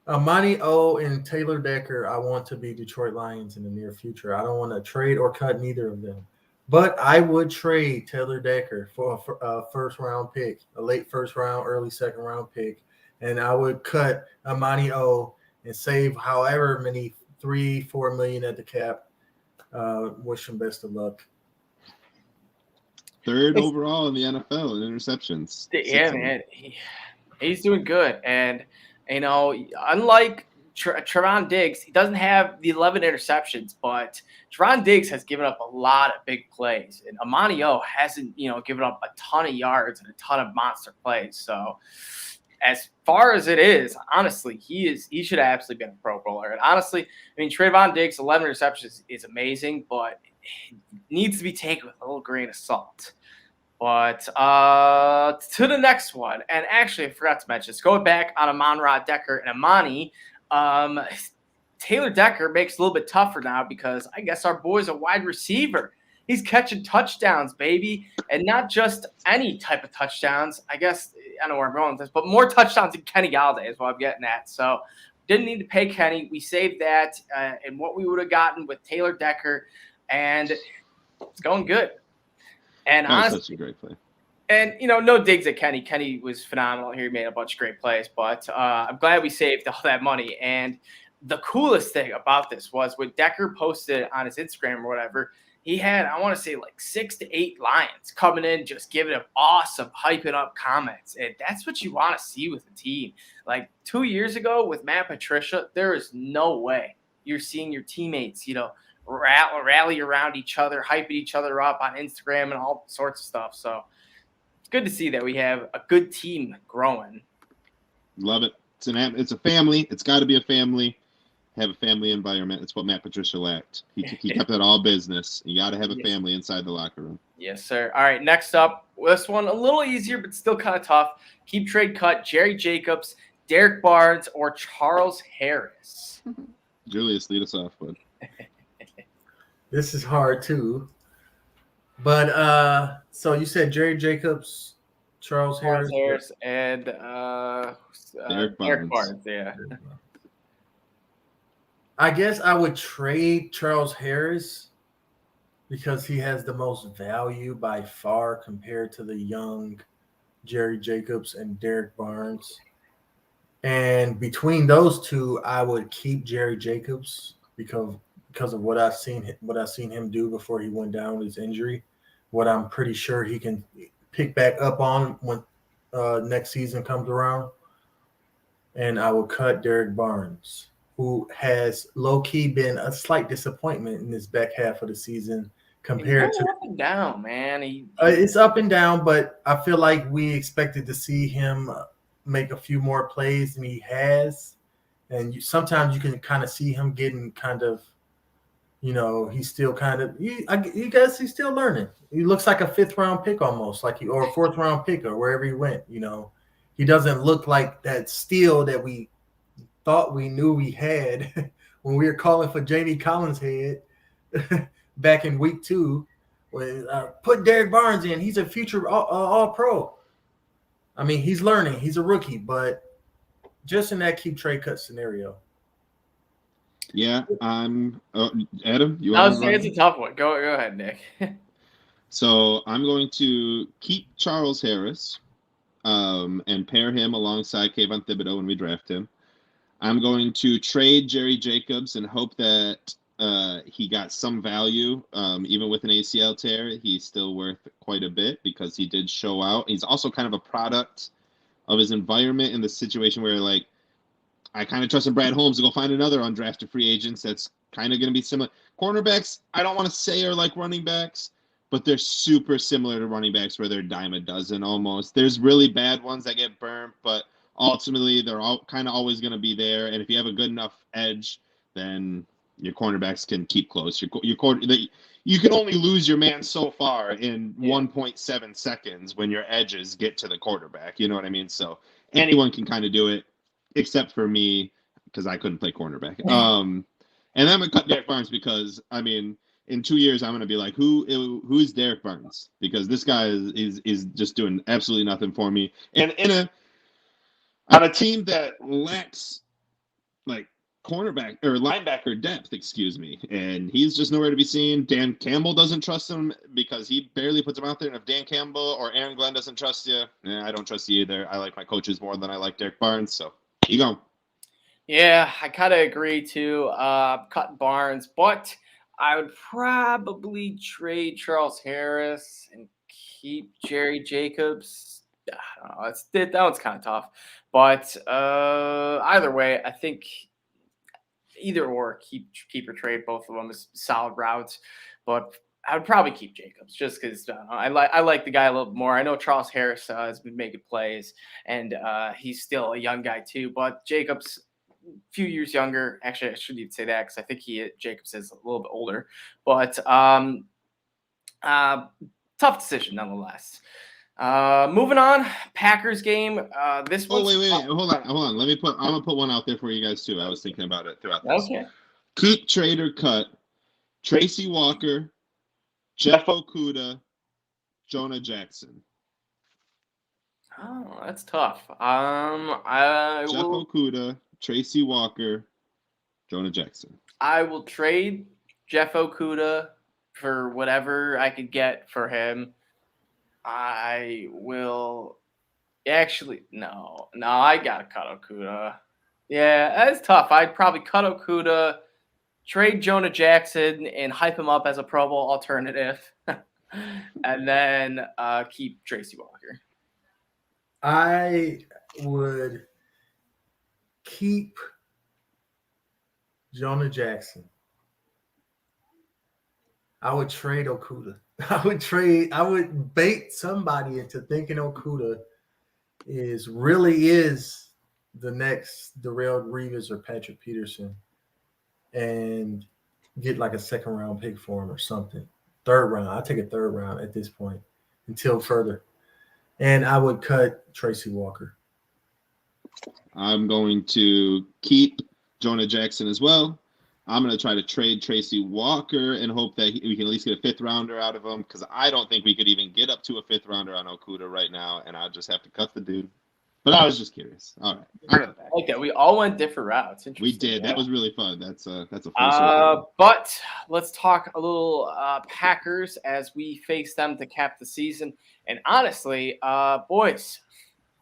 Amani O and Taylor Decker, I want to be Detroit Lions in the near future. I don't want to trade or cut neither of them. But I would trade Taylor Decker for a first-round pick, a late first-round, early second-round pick. And I would cut Amani O and save however many, $3-4 million at the cap. Wish him best of luck. Third overall in the NFL in interceptions. Yeah, man. He's doing good. And, unlike Trevon Diggs, he doesn't have the 11 interceptions, but Trevon Diggs has given up a lot of big plays. And Amani O hasn't, given up a ton of yards and a ton of monster plays. So as far as it is, honestly, he should have absolutely been a Pro Bowler. And honestly, Trevon Diggs, 11 interceptions is amazing, but it needs to be taken with a little grain of salt. But to the next one, and actually I forgot to mention this, going back on Amon-Ra, Decker, and Amani, Taylor Decker makes it a little bit tougher now because I guess our boy's a wide receiver. He's catching touchdowns, baby, and not just any type of touchdowns. I guess I know where I'm going with this, but more touchdowns than Kenny Galladay is what I'm getting at. So didn't need to pay Kenny. We saved that and what we would have gotten with Taylor Decker, and it's going good. And honestly, such a great play. And, no digs at Kenny. Kenny was phenomenal here. He made a bunch of great plays, but I'm glad we saved all that money. And the coolest thing about this was when Decker posted on his Instagram or whatever, he had, I want to say, like 6 to 8 Lions coming in, just giving him awesome, hyping up comments. And that's what you want to see with the team. Like 2 years ago with Matt Patricia, there is no way you're seeing your teammates, rally around each other, hyping each other up on Instagram and all sorts of stuff. So it's good to see that we have a good team growing. Love it. It's a family. It's got to be a family. have a family environment. It's what Matt Patricia lacked. He kept it all business. You got to have a family inside the locker room. Yes, sir. All right, next up, this one a little easier, but still kind of tough. Keep, trade, cut, Jerry Jacobs, Derek Barnes, or Charles Harris. Julius, lead us off, bud. This is hard too. But so you said Jerry Jacobs, Charles Harris, and Derek Derek Barnes. Barnes. Yeah. I guess I would trade Charles Harris because he has the most value by far compared to the young Jerry Jacobs and Derek Barnes. And between those two, I would keep Jerry Jacobs because of what I've seen him do before he went down with his injury. What I'm pretty sure he can pick back up on when next season comes around. And I will cut Derek Barnes, who has low-key been a slight disappointment in this back half of the season compared to up and down, man. it's up and down, but I feel like we expected to see him make a few more plays than he has. And sometimes you can kind of see him getting kind of, he's still kind of, you guys, he's still learning. He looks like a 5th-round pick almost, or a 4th-round pick or wherever he went, He doesn't look like that steal that we thought we knew we had when we were calling for J.D. Collins' head back in week 2. When put Derek Barnes in, he's a future all-pro. I mean, he's learning. He's a rookie, but just in that keep, trade, cut scenario. Yeah, I'm Adam. You I want was saying it's a tough one. Go ahead, Nick. So I'm going to keep Charles Harris and pair him alongside Kayvon Thibodeau when we draft him. I'm going to trade Jerry Jacobs and hope that he got some value. Even with an ACL tear, he's still worth quite a bit because he did show out. He's also kind of a product of his environment in the situation where, like, I kind of trusted Brad Holmes to go find another undrafted free agents that's kind of going to be similar. Cornerbacks, I don't want to say are like running backs, but they're super similar to running backs where they're dime a dozen almost. There's really bad ones that get burnt, but ultimately they're all kind of always going to be there. And if you have a good enough edge, then your cornerbacks can keep close. You can only lose your man so far in 1.7 seconds when your edges get to the quarterback. You know what I mean? So anyone can kind of do it, except for me because I couldn't play cornerback. And then I'm gonna cut Derek Barnes because in 2 years I'm gonna be like, who's Derek Barnes? Because this guy is just doing absolutely nothing for me. And on a team that lacks like cornerback or linebacker depth, and he's just nowhere to be seen. Dan Campbell doesn't trust him because he barely puts him out there. And if Dan Campbell or Aaron Glenn doesn't trust you, I don't trust you either. I like my coaches more than I like Derek Barnes. So you go. Yeah, I kind of agree too. Cut Barnes, but I would probably trade Charles Harris and keep Jerry Jacobs. I don't know. That one's kind of tough, but either way, I think either or keep or trade. Both of them is solid routes, but I would probably keep Jacobs just because I like the guy a little bit more. I know Charles Harris has been making plays, and he's still a young guy too. But Jacobs, a few years younger. Actually, I shouldn't even say that because I think Jacobs is a little bit older. But tough decision nonetheless. Moving on, Packers game. This one. Wait. Hold on. I'm gonna put one out there for you guys too. I was thinking about it throughout this. Okay. Keep, trade, or cut Tracy Walker, Jeff Okudah, Jonah Jackson. Oh, that's tough. Jeff Okudah, Tracy Walker, Jonah Jackson. I will trade Jeff Okudah for whatever I could get for him. I will actually no. I gotta cut Okudah. Yeah, that's tough. I'd probably cut Okudah, trade Jonah Jackson, and hype him up as a Pro Bowl alternative, and then keep Tracy Walker. I would keep Jonah Jackson. I would trade Okudah. I would bait somebody into thinking Okudah really is the next Darrelle Revis or Patrick Peterson. and get like a second round pick for him or something. Third round. I'll take a third round at this point until further. And I would cut Tracy Walker. I'm going to keep Jonah Jackson as well. I'm going to try to trade Tracy Walker and hope that we can at least get a fifth rounder out of him, because I don't think we could even get up to a fifth rounder on Okuda right now, and I'll just have to cut the dude. But I was just curious. All right. I like that. We all went different routes. We did. That was really fun. That's a full circle. But let's talk a little Packers as we face them to cap the season. And honestly, boys,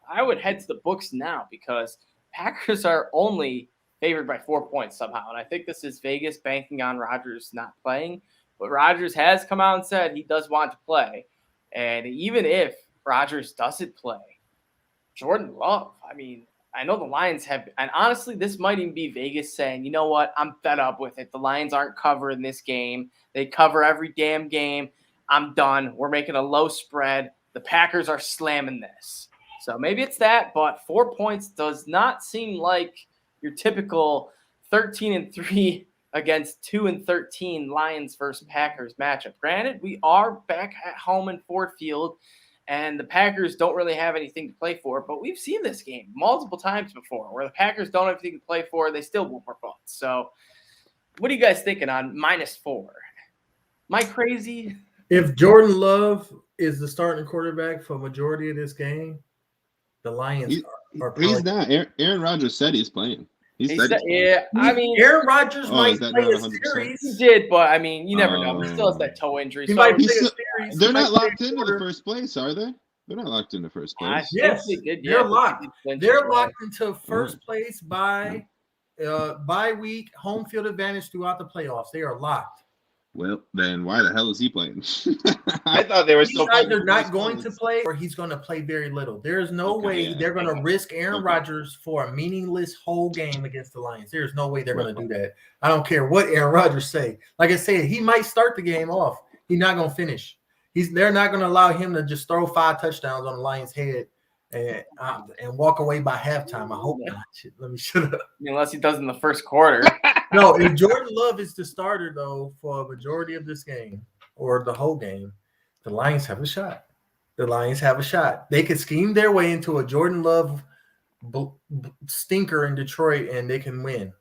I would head to the books now because Packers are only favored by 4 points somehow. And I think this is Vegas banking on Rodgers not playing. But Rodgers has come out and said he does want to play. And even if Rodgers doesn't play, Jordan Love, I mean, I know the Lions have, and honestly, this might even be Vegas saying, you know what, I'm fed up with it. The Lions aren't covering this game. They cover every damn game. I'm done. We're making a low spread. The Packers are slamming this. So maybe it's that, but 4 points does not seem like your typical 13-3 against 2-13 Lions versus Packers matchup. Granted, we are back at home in Ford Field, and the Packers don't really have anything to play for, but we've seen this game multiple times before where the Packers don't have anything to play for. They still whoop our butts. So what are you guys thinking on -4? Am I crazy? If Jordan Love is the starting quarterback for a majority of this game, the Lions are probably... He's not. Aaron Rodgers said he's playing. I mean, Aaron Rodgers might play a series. He did, but I mean, you never know. He still has that toe injury. They're not locked into the first place, are they? They're not locked into first place. Yes, they're locked. They're locked into first place by bye week, home field advantage throughout the playoffs. They are locked. Well, then why the hell is he playing? I thought they were still either not going to play or he's going to play very little. There is no way they're going to risk Aaron Rodgers for a meaningless whole game against the Lions. There is no way they're going to do that. I don't care what Aaron Rodgers say. Like I said, he might start the game off. He's not going to finish. They're not going to allow him to just throw 5 touchdowns on the Lions' head and walk away by halftime. I hope not. Let me shut up. Unless he does in the first quarter. No, if Jordan Love is the starter, though, for a majority of this game or the whole game, the Lions have a shot. The Lions have a shot. They could scheme their way into a Jordan Love stinker in Detroit, and they can win.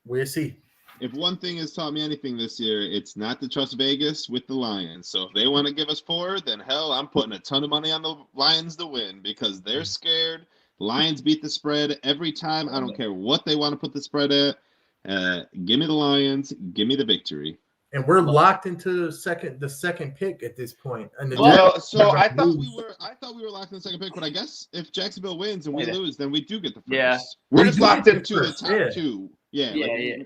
We'll see. If one thing has taught me anything this year, it's not to trust Vegas with the Lions. So if they want to give us 4, then hell, I'm putting a ton of money on the Lions to win because they're scared. Lions beat the spread every time. I don't care what they want to put the spread at. Give me the Lions. Give me the victory. And we're locked into the second pick at this point. And so I thought we were locked in the second pick, but I guess if Jacksonville wins and we lose, then we do get the first. Yeah. We're just locked into the top 2.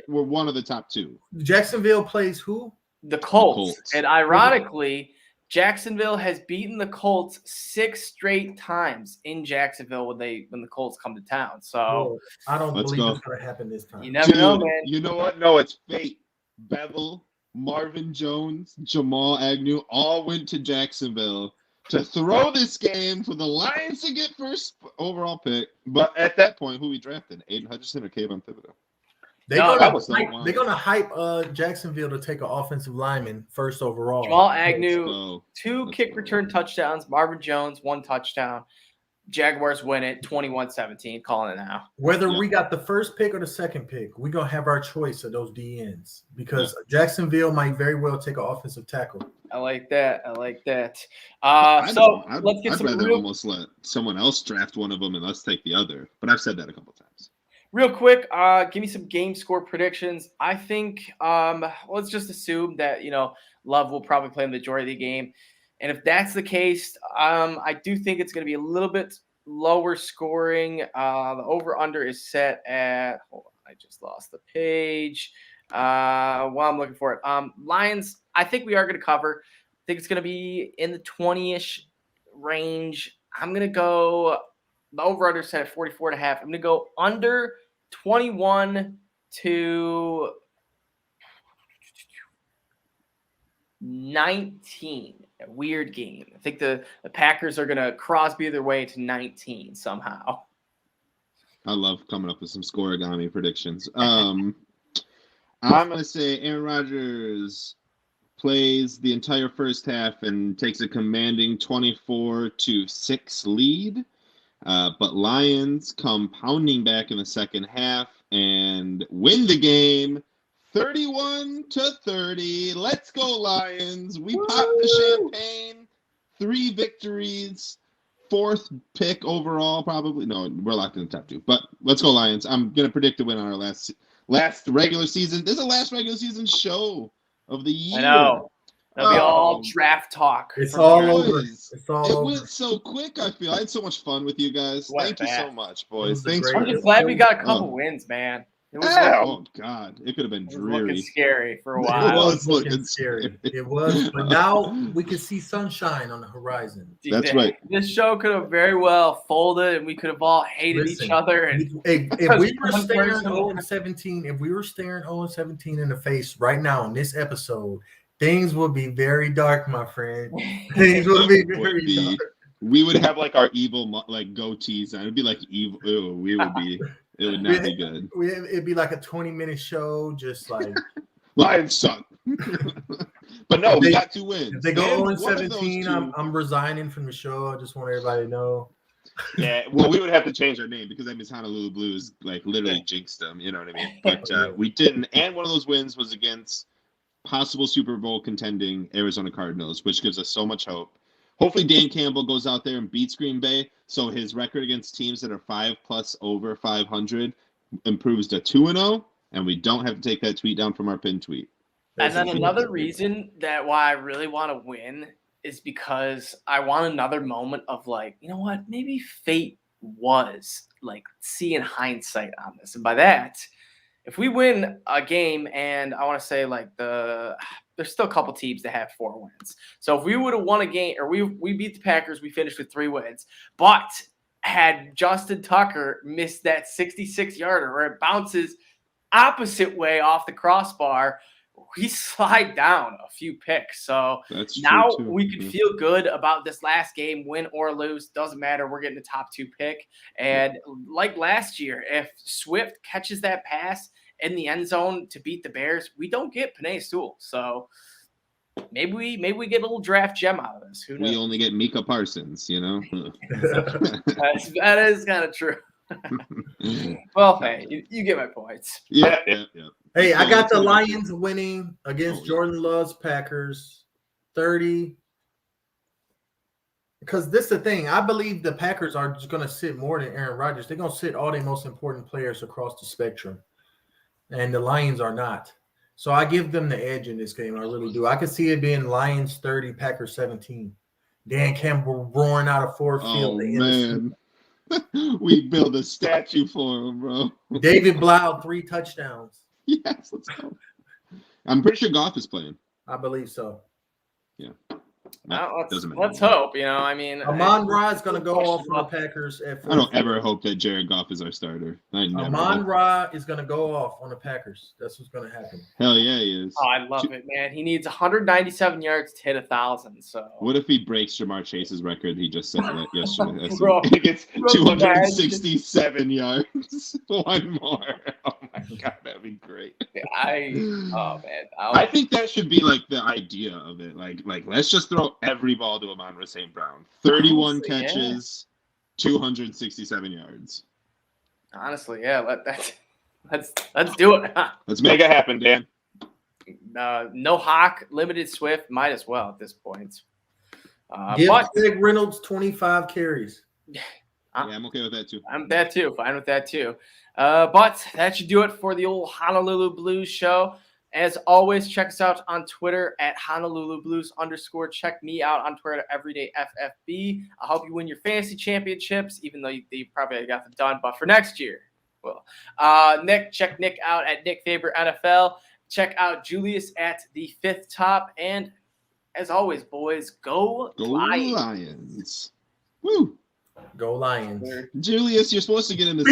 We're one of the top 2. Jacksonville plays who? The Colts. And ironically, Jacksonville has beaten the Colts 6 straight times in Jacksonville when the Colts come to town. So I don't believe it's going to happen this time. You never know, man. You know what? No, it's fate. Bevel, Marvin Jones, Jamal Agnew all went to Jacksonville to throw this game for the Lions to get first overall pick. But at that point, who we drafted? Aiden Hutchinson or Kayvon Thibodeau? They're going to hype Jacksonville to take an offensive lineman first overall. Jamal Agnew, 2 kick return touchdowns. Marvin Jones, 1 touchdown. Jaguars win it 21-17. Calling it now. Whether we got the first pick or the second pick, we're going to have our choice of those DNs because Jacksonville might very well take an offensive tackle. I like that. Let's get some rather almost let someone else draft one of them and let's take the other. But I've said that a couple times. Real quick, give me some game score predictions. I think let's just assume that Love will probably play the majority of the game. And if that's the case, I do think it's going to be a little bit lower scoring. The over-under is set at – hold on, I just lost the page. While I'm looking for it. Lions, I think we are going to cover. I think it's going to be in the 20-ish range. I'm going to go – the over-under is set at 44.5. I'm going to go under 21 to 19. A weird game. I think the Packers are going to Crosby their way to 19 somehow. I love coming up with some scoregami predictions. I'm going to say Aaron Rodgers plays the entire first half and takes a commanding 24-6 lead. But Lions come pounding back in the second half and win the game 31-30. Let's go, Lions. We popped the champagne. 3 victories. 4th pick overall, probably. No, we're locked in the top 2. But let's go, Lions. I'm going to predict a win on our last regular season. This is the last regular season show of the year. I know. That'll be all draft talk. It's all here. over. It's all over. Went so quick, I feel. I had so much fun with you guys. Thank you so much, boys. Thanks. I'm just glad we got a couple wins, man. It was oh, God. It could have been dreary. Looking scary for a while. It was looking scary. It was. But now we can see sunshine on the horizon. That's right. This show could have very well folded, and we could have all hated each other. And if we were staring 0-17, if we were staring 0-17 in the face right now in this episode, things would be very dark, my friend. Things would be very dark. We would have like our evil like goatees, and it'd be like evil. Ew, we would be. It would not be good. It'd be like a 20-minute show, just like Lions suck. But no, we got 2 wins. If they go 0-17, I'm resigning from the show. I just want everybody to know. Yeah, well, we would have to change our name because that means Honolulu Blues like literally jinxed them. You know what I mean? But we didn't. And one of those wins was against possible Super Bowl contending Arizona Cardinals, which gives us so much hope. Hopefully Dan Campbell goes out there and beats Green Bay, so his record against teams that are 5+ over 500 improves to 2-0, and we don't have to take that tweet down from our pinned tweet. And then another reason that why I really want to win is because I want another moment of like, you know what, maybe fate was like seeing hindsight on this. And by that, if we win a game, and I want to say like there's still a couple teams that have 4 wins. So if we would have won a game, or we beat the Packers, we finished with 3 wins. But had Justin Tucker missed that 66-yarder where it bounces opposite way off the crossbar, we slide down a few picks. So now we can feel good about this last game, win or lose. Doesn't matter. We're getting the top 2 pick. And like last year, if Swift catches that pass in the end zone to beat the Bears, we don't get Penei Sewell. So maybe we get a little draft gem out of this. Who knows? We only get Micah Parsons, you know? that is kind of true. Well, hey, you get my points. Yeah. Hey, I got the Lions winning against Jordan Love's Packers 30. Because this is the thing. I believe the Packers are just going to sit more than Aaron Rodgers. They're going to sit all their most important players across the spectrum. And the Lions are not. So I give them the edge in this game. I really do. I could see it being Lions 30, Packers 17. Dan Campbell roaring out of Ford Field. Oh, man. We build a statue for him, bro. David Blau, 3 touchdowns. Yes, let's go. I'm pretty sure Goff is playing. I believe so. Yeah. Let's hope. You know, I mean, Amon-Ra is going to go off on the Packers. I don't ever hope that Jared Goff is our starter. Amon-Ra is going to go off on the Packers. That's what's going to happen. Hell yeah, he is. Oh, I love it, man. He needs 197 yards to hit 1,000. So what if he breaks Jamar Chase's record? He just said that yesterday. Bro, he gets 267 yards. One more. Oh my god, that'd be great. I think that should be like the idea of it. Like let's just throw every ball to Amon-Ra St. Brown. 31 catches, 267 yards. Honestly, yeah. Let's do it. Let's make it happen, Dan. No Hawk, limited Swift, might as well at this point. Give Greg Reynolds 25 carries. Yeah, I'm okay with that too. I'm that too. Fine with that too. But that should do it for the old Honolulu Blues show. As always, check us out on Twitter at Honolulu Blues _. Check me out on Twitter at EverydayFFB. I hope you win your fantasy championships, even though you probably got them done. But for next year, well, check Nick out at Nick Faber NFL. Check out Julius at the 5th Top. And as always, boys, go Lions. Woo! Go Lions. Julius, you're supposed to get in the